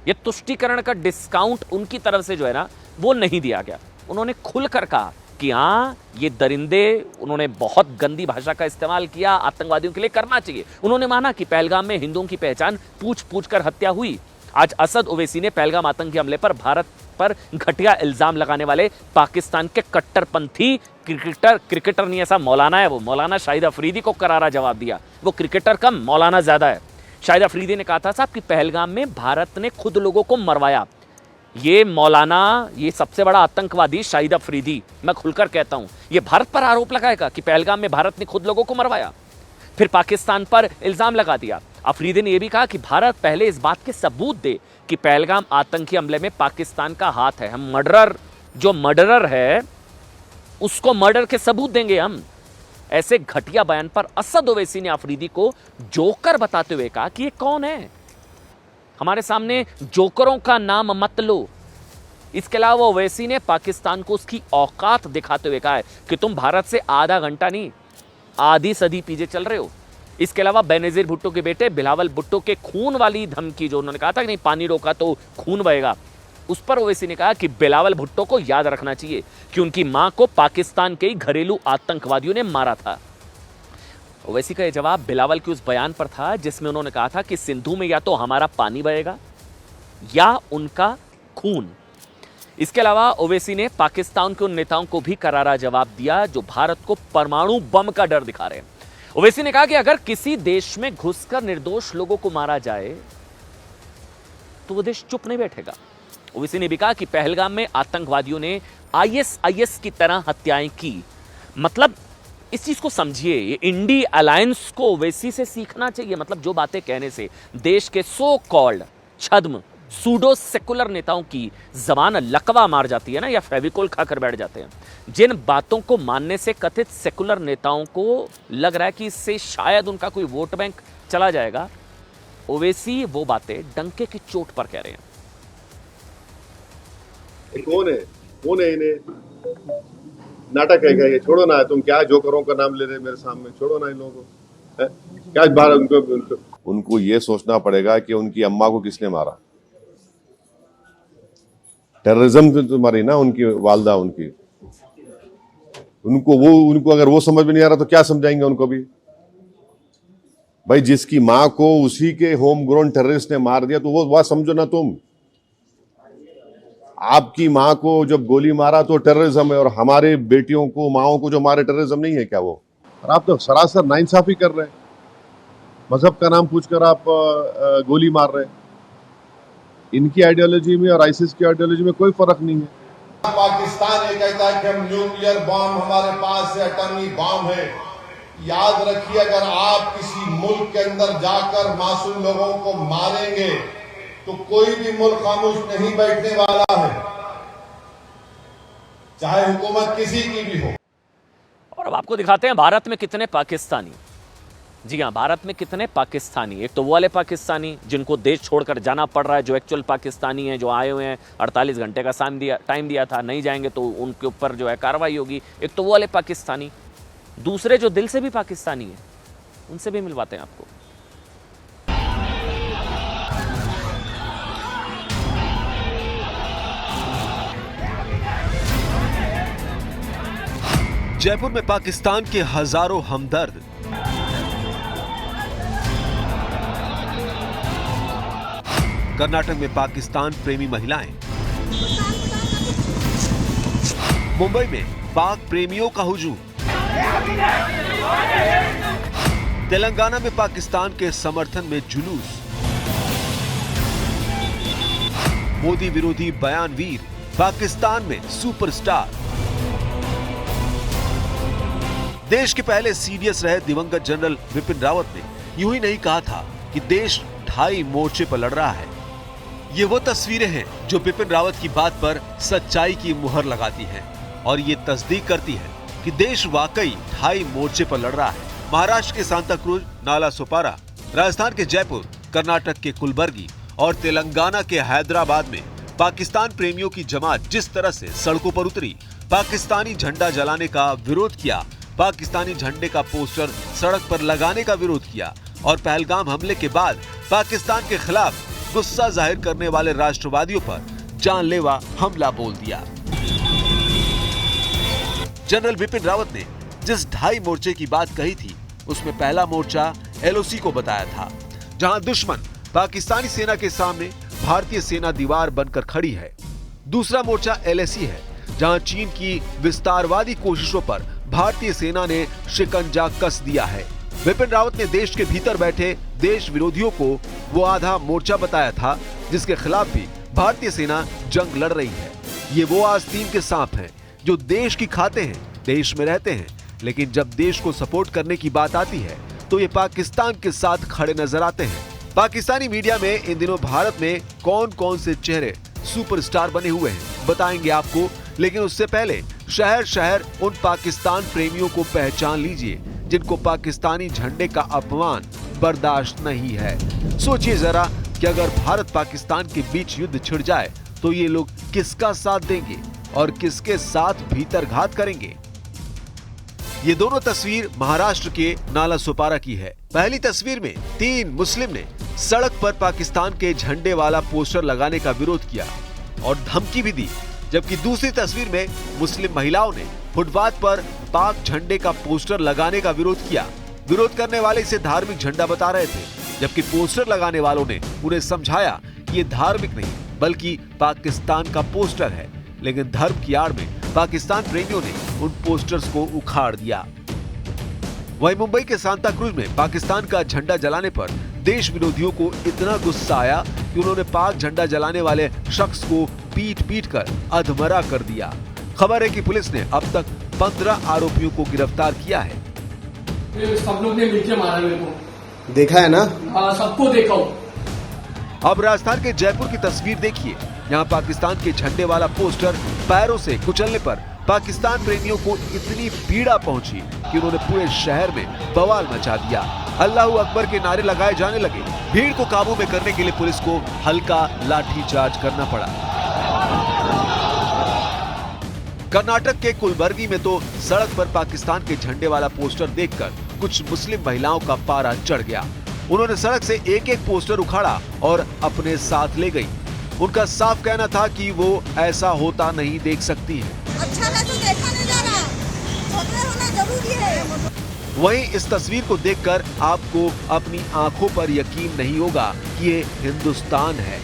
ये तुष्टीकरण का डिस्काउंट उनकी तरफ से जो है ना वो नहीं दिया गया। उन्होंने खुलकर कहा कि हाँ ये दरिंदे, उन्होंने बहुत गंदी भाषा का इस्तेमाल किया, आतंकवादियों के लिए करना चाहिए। उन्होंने माना कि पहलगाम में हिंदुओं की पहचान पूछ पूछ कर हत्या हुई। आज असद ओवैसी ने पहलगाम आतंकी हमले पर भारत पर घटिया इल्जाम लगाने वाले पाकिस्तान के कट्टरपंथी क्रिकेटर नहीं, ऐसा मौलाना है वो, मौलाना शाहिद अफरीदी को करारा जवाब दिया। वो क्रिकेटर कम, मौलाना ज्यादा है। शाहिद अफरीदी ने कहा था साहब कि पहलगाम में भारत ने खुद लोगों को मरवाया। ये मौलाना, ये सबसे बड़ा आतंकवादी शाहिद अफरीदी, मैं खुलकर कहता हूं, ये भारत पर आरोप लगाएगा कि पहलगाम में भारत ने खुद लोगों को मरवाया, फिर पाकिस्तान पर इल्जाम लगा दिया। अफरीदी ने यह भी कहा कि भारत पहले इस बात के सबूत दे कि पहलगाम आतंकी हमले में पाकिस्तान का हाथ है। हम मर्डरर है उसको मर्डर के सबूत देंगे हम। ऐसे घटिया बयान पर असद ओवैसी ने अफरीदी को जोकर बताते हुए कहा कि ये कौन है, हमारे सामने जोकरों का नाम मत लो। इसके अलावा ओवैसी ने पाकिस्तान को उसकी औकात दिखाते हुए कहा है कि तुम भारत से आधा घंटा नहीं, आधी सदी पीछे चल रहे हो। इसके अलावा बेनजीर भुट्टो के बेटे बिलावल भुट्टो के खून वाली धमकी, जो उन्होंने कहा था कि नहीं पानी रोका तो खून बहेगा, उस पर ओवैसी ने कहा कि बिलावल भुट्टो को याद रखना चाहिए कि उनकी मां को पाकिस्तान के ही घरेलू आतंकवादियों ने मारा था। ओवैसी का यह जवाब बिलावल के उस बयान पर था जिसमें उन्होंने कहा था कि सिंधु में या तो हमारा पानी बहेगा या उनका खून। इसके अलावा ओवैसी ने पाकिस्तान के उन नेताओं को भी करारा जवाब दिया जो भारत को परमाणु बम का डर दिखा रहे हैं। ओवैसी ने कहा कि अगर किसी देश में घुसकर निर्दोष लोगों को मारा जाए तो वो देश चुप नहीं बैठेगा। ओवैसी ने भी कहा कि पहलगाम में आतंकवादियों ने आईएसआईएस की तरह हत्याएं की। मतलब इस चीज को समझिए, ये इंडी अलायंस को ओवैसी से सीखना चाहिए। मतलब जो बातें कहने से देश के सो कॉल्ड छद्म सूडो सेकुलर नेताओं की जबान लकवा मार जाती है ना, या फेविकोल खाकर बैठ जाते हैं। जिन बातों को मानने से कथित सेकुलर नेताओं को लग रहा है कि इससे शायद उनका कोई वोट बैंक चला जाएगा, ओवैसी वो बातें डंके की चोट पर कह रहे हैं। कौन है इन्हें नाटक है क्या ये? छोड़ो ना, तुम क्या जोकरों का नाम ले रहे मेरे सामने, छोड़ो ना इन लोगों को। क्या बार उनको ये सोचना पड़ेगा कि उनकी अम्मा को किसने मारा। टेररिज्म तो मारी ना उनकी वालदा, उनको अगर वो समझ में नहीं आ रहा तो क्या समझाएंगे उनको भी। भाई जिसकी मां को उसी के होम ग्रोन टेररिस्ट ने मार दिया तो वो बात समझो ना तुम। आपकी मां को जब गोली मारा तो टेररिज्म है, और हमारे बेटियों को, माओं को जो मारे टेररिज्म नहीं है क्या वो? और आप तो सरासर नाइंसाफी कर रहे हैं। मजहब का नाम पूछकर आप गोली मार रहे हैं। इनकी आइडियोलॉजी में और आईसिस की आइडियोलॉजी में कोई फर्क नहीं है। पाकिस्तान ये कहता है कि हम न्यूक्लियर बॉम्ब हमारे पास है, एटॉमिक बॉम्ब है। याद रखिए, अगर आप किसी मुल्क के अंदर जाकर मासूम लोगों को मारेंगे तो कोई भी मुल्क खामोश नहीं बैठने वाला है, चाहे हुकूमत किसी की भी हो। और अब आपको दिखाते हैं भारत में कितने पाकिस्तानी, जी हाँ, भारत में कितने पाकिस्तानी। एक तो वो वाले पाकिस्तानी जिनको देश छोड़कर जाना पड़ रहा है, जो एक्चुअल पाकिस्तानी हैं, जो आए हुए हैं, 48 घंटे का टाइम दिया था, नहीं जाएंगे तो उनके ऊपर जो है कार्रवाई होगी। एक तो वो वाले पाकिस्तानी, दूसरे जो दिल से भी पाकिस्तानी हैं, उनसे भी मिलवाते हैं आपको। जयपुर में पाकिस्तान के हजारों हमदर्द, कर्नाटक में पाकिस्तान प्रेमी महिलाएं, मुंबई में पाक प्रेमियों का हुजूम, तेलंगाना में पाकिस्तान के समर्थन में जुलूस, मोदी विरोधी बयानवीर पाकिस्तान में सुपरस्टार। देश के पहले सीडीएस रहे दिवंगत जनरल विपिन रावत ने यूं ही नहीं कहा था कि देश 2.5 मोर्चे पर लड़ रहा है। ये वो तस्वीरें हैं जो बिपिन रावत की बात पर सच्चाई की मुहर लगाती हैं और ये तस्दीक करती है कि देश वाकई ढाई मोर्चे पर लड़ रहा है। महाराष्ट्र के सांता क्रूज, नाला सोपारा, राजस्थान के जयपुर, कर्नाटक के कुलबर्गी और तेलंगाना के हैदराबाद में पाकिस्तान प्रेमियों की जमात जिस तरह से सड़कों पर उतरी, पाकिस्तानी झंडा जलाने का विरोध किया, पाकिस्तानी झंडे का पोस्टर सड़क पर लगाने का विरोध किया और पहलगाम हमले के बाद पाकिस्तान के खिलाफ गुस्सा जाहिर करने वाले राष्ट्रवादियों पर जानलेवा हमला बोल दिया। जनरल बिपिन रावत ने जिस ढाई मोर्चे की बात कही थी, उसमें पहला मोर्चा LOC को बताया था, जहां दुश्मन पाकिस्तानी सेना के सामने भारतीय सेना दीवार बनकर खड़ी है। दूसरा मोर्चा LAC है, जहां चीन की विस्तारवादी कोशिशों पर भारतीय सेना ने शिकंजा कस दिया है। बिपिन रावत ने देश के भीतर बैठे देश विरोधियों को वो आधा मोर्चा बताया था जिसके खिलाफ भी भारतीय सेना जंग लड़ रही है। ये वो आस्तीन के सांप हैं जो देश की खाते हैं, देश में रहते हैं, लेकिन जब देश को सपोर्ट करने की बात आती है तो ये पाकिस्तान के साथ खड़े नजर आते हैं। पाकिस्तानी मीडिया में इन दिनों भारत में कौन कौन से चेहरे सुपरस्टार बने हुए हैं बताएंगे आपको, लेकिन उससे पहले शहर शहर उन पाकिस्तान प्रेमियों को पहचान लीजिए जिनको पाकिस्तानी झंडे का अपमान बर्दाश्त नहीं है। सोचिए जरा कि अगर भारत पाकिस्तान के बीच युद्ध छिड़ जाए तो ये लोग किसका साथ देंगे और किसके साथ भीतर घात करेंगे। ये दोनों तस्वीर महाराष्ट्र के नाला सोपारा की है। पहली तस्वीर में 3 मुस्लिम ने सड़क पर पाकिस्तान के झंडे वाला पोस्टर लगाने का विरोध किया और धमकी भी दी, जबकि दूसरी तस्वीर में मुस्लिम महिलाओं ने फुटपाथ पर पाक झंडे का पोस्टर लगाने का विरोध किया। विरोध करने वाले इसे धार्मिक झंडा बता रहे थे, जबकि पोस्टर लगाने वालों ने उन्हें समझाया कि ये धार्मिक नहीं बल्कि पाकिस्तान का पोस्टर है, लेकिन धर्म की आड़ में पाकिस्तान प्रेमियों ने उन पोस्टर्स को उखाड़ दिया। वहीं मुंबई के सांता क्रूज में पाकिस्तान का झंडा जलाने पर देश विरोधियों को इतना गुस्सा आया कि उन्होंने पाक झंडा जलाने वाले शख्स को पीट कर अधमरा कर दिया। खबर है कि पुलिस ने अब तक 15 आरोपियों को गिरफ्तार किया है। सब लोग ने मिलकर मारा मेरे को, देखा है ना? हाँ, सबको देखा हूँ। अब राजस्थान के जयपुर की तस्वीर देखिए। यहाँ पाकिस्तान के झंडे वाला पोस्टर पैरों से कुचलने पर पाकिस्तान प्रेमियों को इतनी पीड़ा पहुंची कि उन्होंने पूरे शहर में बवाल मचा दिया। अल्लाहू अकबर के नारे लगाए जाने लगे। भीड़ को काबू में करने के लिए पुलिस को हल्का लाठीचार्ज करना पड़ा। कर्नाटक के कुलबर्गी में तो सड़क पर पाकिस्तान के झंडे वाला पोस्टर देखकर कुछ मुस्लिम महिलाओं का पारा चढ़ गया। उन्होंने सड़क से एक-एक पोस्टर उखाड़ा और अपने साथ ले गई। उनका साफ कहना था कि वो ऐसा होता नहीं देख सकती है। अच्छा है तो देखा नहीं जा रहा, छोटे होना जरूरी है। वहीं इस तस्वीर को देखकर आपको अपनी आंखों पर यकीन नहीं होगा कि ये हिंदुस्तान है।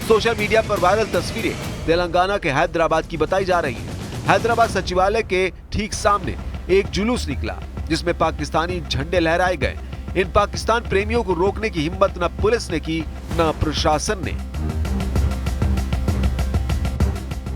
सोशल मीडिया पर वायरल तस्वीरें तेलंगाना के हैदराबाद की बताई जा रही हैं। हैदराबाद सचिवालय के ठीक सामने एक जुलूस निकला जिसमें पाकिस्तानी झंडे लहराए गए। इन पाकिस्तान प्रेमियों को रोकने की हिम्मत न पुलिस ने की न प्रशासन ने।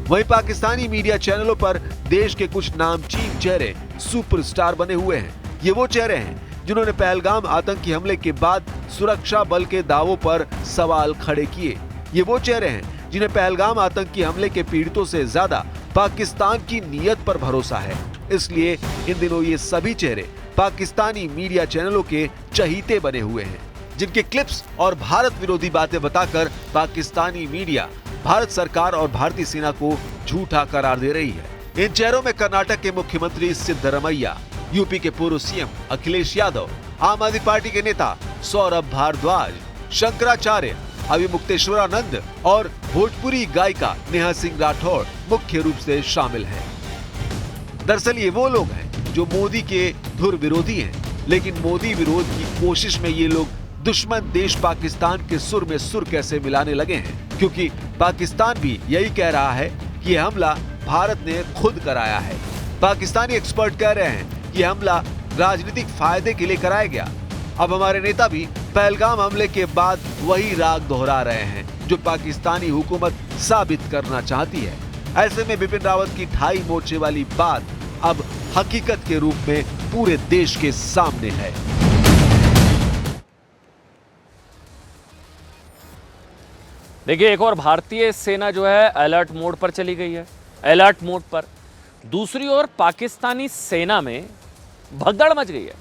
वहीं पाकिस्तानी मीडिया चैनलों पर देश के कुछ नामचीन चेहरे सुपरस्टार बने हुए हैं। ये वो चेहरे हैं जिन्होंने पहलगाम आतंकी हमले के बाद सुरक्षा बल के दावों पर सवाल खड़े किए। ये वो चेहरे हैं जिन्हें पहलगाम आतंकी हमले के पीड़ितों से ज्यादा पाकिस्तान की नीयत पर भरोसा है। इसलिए इन दिनों ये सभी चेहरे पाकिस्तानी मीडिया चैनलों के चहीते बने हुए हैं, जिनके क्लिप्स और भारत विरोधी बातें बताकर पाकिस्तानी मीडिया भारत सरकार और भारतीय सेना को झूठा करार दे रही है। इन चेहरों में कर्नाटक के मुख्यमंत्री सिद्धरमैया, यूपी के पूर्व सीएम अखिलेश यादव, आम आदमी पार्टी के नेता सौरभ भारद्वाज, शंकराचार्य, अभिमुक्तेश्वरानंद और भोजपुरी गायिका नेहा सिंह राठौड़ मुख्य रूप से शामिल हैं। दरअसल ये वो लोग हैं जो मोदी के धुर विरोधी हैं, लेकिन मोदी विरोध की कोशिश में ये लोग दुश्मन देश पाकिस्तान के सुर में सुर कैसे मिलाने लगे हैं, क्योंकि पाकिस्तान भी यही कह रहा है कि यह हमला भारत ने खुद कराया है। पाकिस्तानी एक्सपर्ट कह रहे हैं कि हमला राजनीतिक फायदे के लिए कराया गया। अब हमारे नेता भी पहलगाम हमले के बाद वही राग दोहरा रहे हैं जो पाकिस्तानी हुकूमत साबित करना चाहती है। ऐसे में बिपिन रावत की ढाई मोर्चे वाली बात अब हकीकत के रूप में पूरे देश के सामने है। देखिए, एक और भारतीय सेना जो है अलर्ट मोड पर चली गई है। अलर्ट मोड पर दूसरी ओर पाकिस्तानी सेना में भगदड़ मच गई है।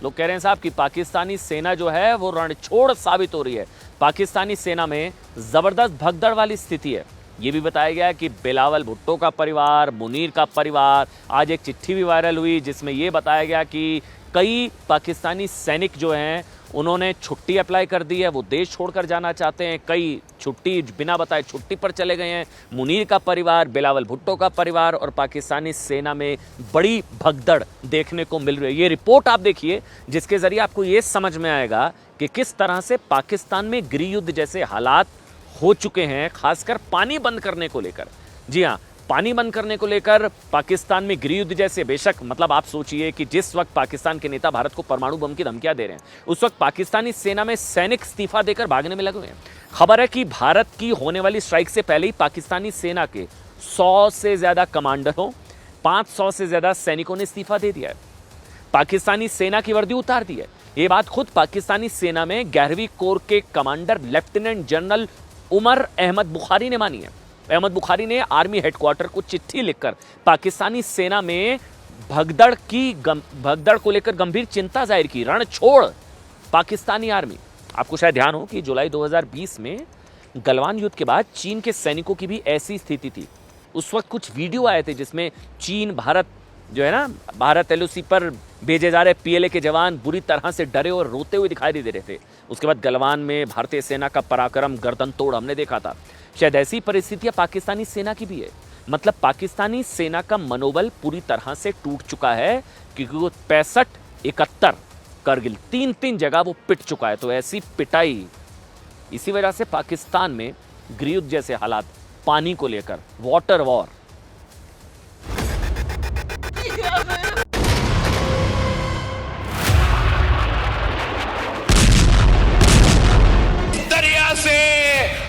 लोग कह रहे हैं साहब कि पाकिस्तानी सेना जो है वो रणछोड़ साबित हो रही है। पाकिस्तानी सेना में जबरदस्त भगदड़ वाली स्थिति है। ये भी बताया गया कि बिलावल भुट्टो का परिवार, मुनीर का परिवार, आज एक चिट्ठी भी वायरल हुई जिसमें ये बताया गया कि कई पाकिस्तानी सैनिक जो हैं उन्होंने छुट्टी अप्लाई कर दी है, वो देश छोड़कर जाना चाहते हैं। कई छुट्टी बिना बताए छुट्टी पर चले गए हैं। मुनीर का परिवार, बिलावल भुट्टो का परिवार और पाकिस्तानी सेना में बड़ी भगदड़ देखने को मिल रही है। ये रिपोर्ट आप देखिए जिसके जरिए आपको ये समझ में आएगा कि किस तरह से पाकिस्तान में गृह युद्ध जैसे हालात हो चुके हैं, खासकर पानी बंद करने को लेकर। जी हाँ, पानी बंद करने को लेकर पाकिस्तान में गृह युद्ध जैसे, बेशक मतलब आप सोचिए कि जिस वक्त पाकिस्तान के नेता भारत को परमाणु बम की धमकियां दे रहे हैं, उस वक्त पाकिस्तानी सेना में सैनिक इस्तीफा देकर भागने में लगे हुए हैं। खबर है कि भारत की होने वाली स्ट्राइक से पहले ही पाकिस्तानी सेना के 100 से ज्यादा कमांडरों, 500 से ज्यादा सैनिकों ने इस्तीफा दे दिया है। पाकिस्तानी सेना की वर्दी उतार दी है। ये बात खुद पाकिस्तानी सेना में 11वीं कोर के commander lieutenant general Umar Ahmed Bukhari ने मानी है। अहमद बुखारी ने आर्मी हेडक्वार्टर को चिट्ठी लिखकर पाकिस्तानी सेना में भगदड़ को लेकर गंभीर चिंता जाहिर की। रण छोड़ पाकिस्तानी आर्मी। आपको शायद ध्यान हो कि जुलाई 2020 में गलवान युद्ध के बाद चीन के सैनिकों की भी ऐसी स्थिति थी। उस वक्त कुछ वीडियो आए थे जिसमें चीन भारत जो है ना, भारत LOC पर भेजे जा रहे PLA के जवान बुरी तरह से डरे और रोते हुए दिखाई दे रहे थे। उसके बाद गलवान में भारतीय सेना का पराक्रम गर्दन तोड़ हमने देखा था। शायद ऐसी परिस्थितियां पाकिस्तानी सेना की भी है। मतलब पाकिस्तानी सेना का मनोबल पूरी तरह से टूट चुका है क्योंकि वो 65, 71 करगिल 3 जगह वो पिट चुका है। तो ऐसी पिटाई, इसी वजह से पाकिस्तान में गृह युद्ध जैसे हालात, पानी को लेकर वाटर वॉर। दरिया से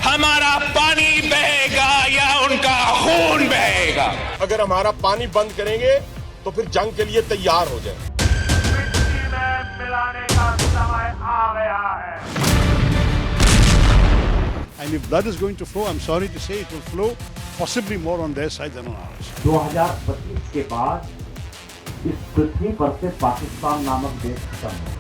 हमारा पानी बहेगा या उनका खून बहेगा। अगर हमारा पानी बंद करेंगे तो फिर जंग के लिए तैयार हो जाए। मिलाने का समय आ गया है। And if blood is going to flow, I'm sorry to say it will flow possibly more on their side than on ours. 2025 के बाद इस पृथ्वी पर से पाकिस्तान नामक देश खत्म हो।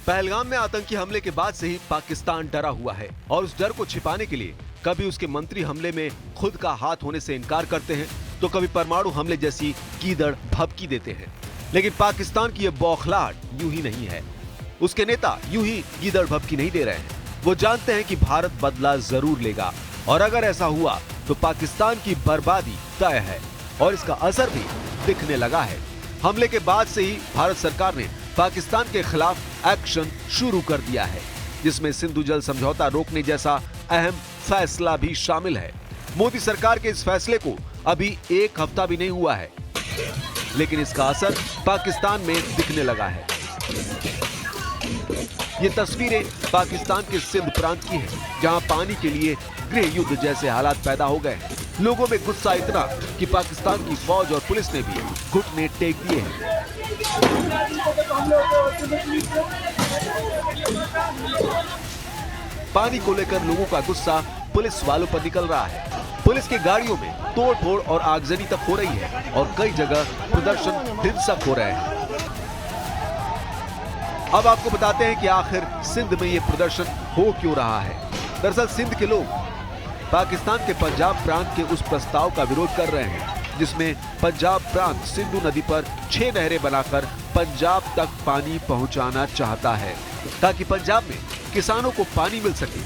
पहलगाम में आतंकी हमले के बाद से ही पाकिस्तान डरा हुआ है और उस डर को छिपाने के लिए कभी उसके मंत्री हमले में खुद का हाथ होने से इनकार करते हैं तो कभी परमाणु हमले जैसी गीदड़ भभकी देते हैं। लेकिन पाकिस्तान की यह बौखलाहट यूं ही नहीं है। उसके नेता यूं ही गीदड़ भभकी नहीं दे रहे हैं। वो जानते हैं कि भारत बदला जरूर लेगा और अगर ऐसा हुआ तो पाकिस्तान की बर्बादी तय है और इसका असर भी दिखने लगा है। हमले के बाद से ही भारत सरकार ने पाकिस्तान के खिलाफ एक्शन शुरू कर दिया है, जिसमें सिंधु जल समझौता रोकने जैसा अहम फैसला भी शामिल है। मोदी सरकार के इस फैसले को अभी 1 हफ्ता भी नहीं हुआ है, लेकिन इसका असर पाकिस्तान में दिखने लगा है। ये तस्वीरें पाकिस्तान के सिंध प्रांत की हैं, जहां पानी के लिए गृह युद्ध जैसे हालात पैदा हो गए हैं। लोगों में गुस्सा इतना कि पाकिस्तान की फौज और पुलिस ने भी घुटने टेक दिए हैं। पानी को लेकर लोगों का गुस्सा पुलिस वालों पर निकल रहा है। पुलिस की गाड़ियों में तोड़फोड़ और आगजनी तक हो रही है और कई जगह प्रदर्शन हिंसक हो रहे हैं। अब आपको बताते हैं कि आखिर सिंध में ये प्रदर्शन हो क्यों रहा है। दरअसल सिंध के लोग पाकिस्तान के पंजाब प्रांत के उस प्रस्ताव का विरोध कर रहे हैं जिसमें पंजाब प्रांत सिंधु नदी पर 6 नहरें बनाकर पंजाब तक पानी पहुंचाना चाहता है ताकि पंजाब में किसानों को पानी मिल सके।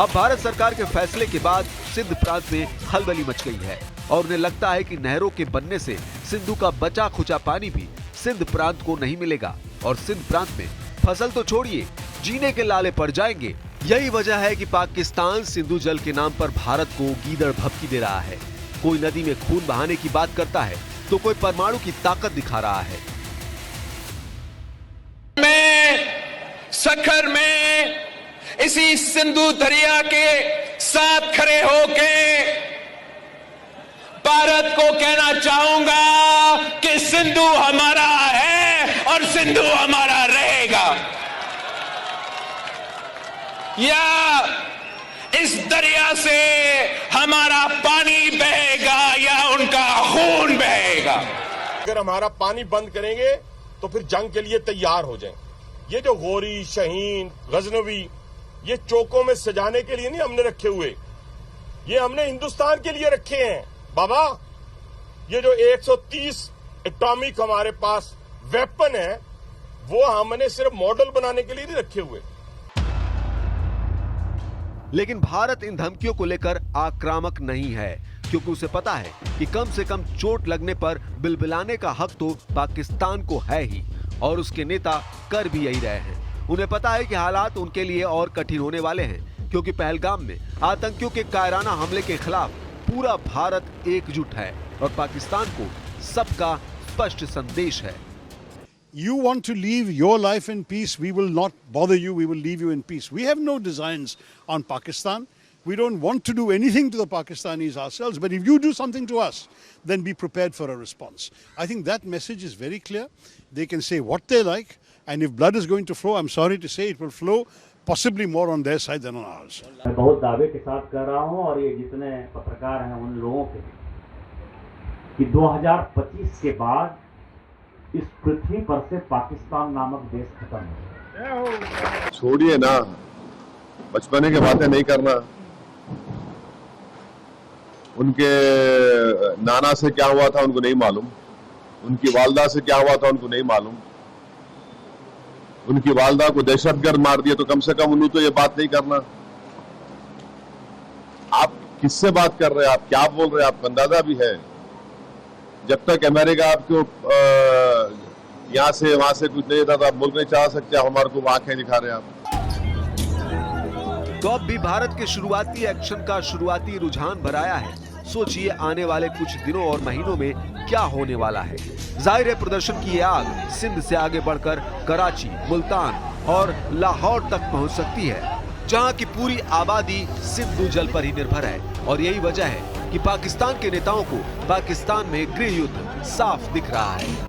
अब भारत सरकार के फैसले के बाद सिंध प्रांत में खलबली मच गई है और उन्हें लगता है कि नहरों के बनने से सिंधु का बचा खुचा पानी भी सिंध प्रांत को नहीं मिलेगा और सिंध प्रांत में फसल तो छोड़िए, जीने के लाले पड़ जाएंगे। यही वजह है कि पाकिस्तान सिंधु जल के नाम पर भारत को गीदड़ भभकी दे रहा है। कोई नदी में खून बहाने की बात करता है तो कोई परमाणु की ताकत दिखा रहा है। मैं सखर में इसी सिंधु दरिया के साथ खड़े होके भारत को कहना चाहूंगा कि सिंधु हमारा है और सिंधु हमारा रहेगा। या इस दरिया से हमारा पानी बहेगा या उनका खून बहेगा। अगर हमारा पानी बंद करेंगे तो फिर जंग के लिए तैयार हो जाएं। ये जो गोरी, शहीन, गजनवी, ये चौकों में सजाने के लिए नहीं हमने रखे हुए, ये हमने हिंदुस्तान के लिए रखे हैं बाबा। ये जो 130 एटॉमिक हमारे पास वेपन है, वो हमने सिर्फ मॉडल बनाने के लिए नहीं रखे हुए। लेकिन भारत इन धमकियों को लेकर आक्रामक नहीं है, क्योंकि उसे पता है कि कम से कम चोट लगने पर बिलबिलाने का हक तो पाकिस्तान को है ही, और उसके नेता कर भी यही रहे हैं। उन्हें पता है कि हालात उनके लिए और कठिन होने वाले हैं, क्योंकि पहलगाम में आतंकियों के कायराना हमले के खिलाफ पूरा भारत एकजुट है और पाकिस्तान को सबका स्पष्ट संदेश है। You want to live your life in peace, we will not bother you, we will leave you in peace. We have no designs on Pakistan. We don't want to do anything to the Pakistanis ourselves, but if you do something to us, then be prepared for a response. I think that message is very clear. They can say what they like, and if blood is going to flow, I'm sorry to say it will flow possibly more on their side than on ours. मैं बहुत दावे के साथ कर रहा हूं, और ये जितने पत्रकार हैं उन लोगों के कि 2025 के बाद इस पृथ्वी पर से पाकिस्तान नामक देश खत्म हो। छोड़िए ना, बचपने की बातें नहीं करना। उनके नाना से क्या हुआ था उनको नहीं मालूम, उनकी वालदा से क्या हुआ था उनको नहीं मालूम। उनकी वालदा को दहशतगर्द मार दिया, तो कम से कम उन्हें तो ये बात नहीं करना। आप किससे बात कर रहे हैं, आप क्या बोल रहे हैं, आपको अंदाजा भी है। जब तक अमेरिका आपको यहाँ से वहां से कुछ नहीं था, तो आप मुल्क नहीं चाह सकते, आप हमारे को आंखें दिखा रहे हैं आप। तो अब भी भारत के शुरुआती एक्शन का शुरुआती रुझान भराया है। सोचिए आने वाले कुछ दिनों और महीनों में क्या होने वाला है। जाहिर है प्रदर्शन की ये आग सिंध से आगे बढ़कर कराची, मुल्तान और लाहौर तक पहुंच सकती है, जहां की पूरी आबादी सिंधु जल पर ही निर्भर है। और यही वजह है कि पाकिस्तान के नेताओं को पाकिस्तान में गृह युद्ध साफ दिख रहा है।